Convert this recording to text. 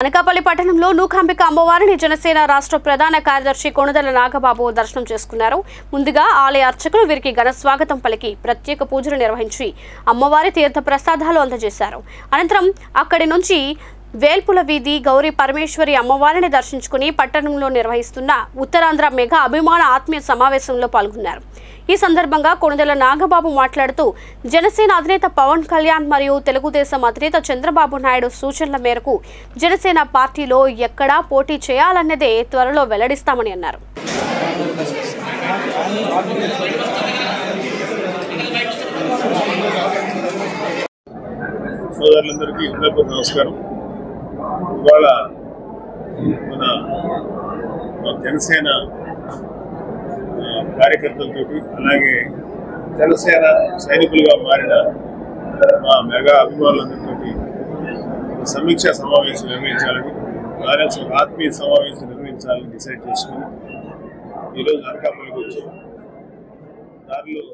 అనకాపల్లి పట్టణంలో నూకాంబిక అమ్మవారిని జనసేన రాష్ట్ర ప్రధాన కార్యదర్శి కొణదెల నాగబాబు దర్శనం చేసుకున్నారు. ముందుగా ఆలయ అర్చకులు వీరికి ఘన స్వాగతం పలికి ప్రత్యేక పూజలు నిర్వహించి అమ్మవారి తీర్థ ప్రసాదాలు అందజేశారు. అనంతరం అక్కడి నుంచి వేల్పుల వీధి గౌరీ పరమేశ్వరి అమ్మవారిని దర్శించుకుని పట్టణంలో నిర్వహిస్తున్న ఉత్తరాంధ్ర మెగా అభిమాన ఆత్మీయ సమావేశంలో పాల్గొన్నారు. ఈ సందర్భంగా కొణదెల నాగబాబు మాట్లాడుతూ జనసేన అధినేత పవన్ కళ్యాణ్ మరియు తెలుగుదేశం అధినేత చంద్రబాబు నాయుడు సూచనల మేరకు జనసేన పార్టీలో ఎక్కడా పోటీ చేయాలన్నదే త్వరలో వెల్లడిస్తామని అన్నారు. సోదరులందరికీ నమస్కారం. ఇవాళ మన జనసేన కార్యకర్తలతో అలాగే జనసేన సైనికులుగా మారిన మా మెగా అభిమానులందరితో సమీక్షా సమావేశం నిర్వహించాలని ఆత్మీయ సమావేశం నిర్వహించాలని డిసైడ్ చేసుకుని ఈరోజు అనకాపల్లికి వచ్చాం. దారిలో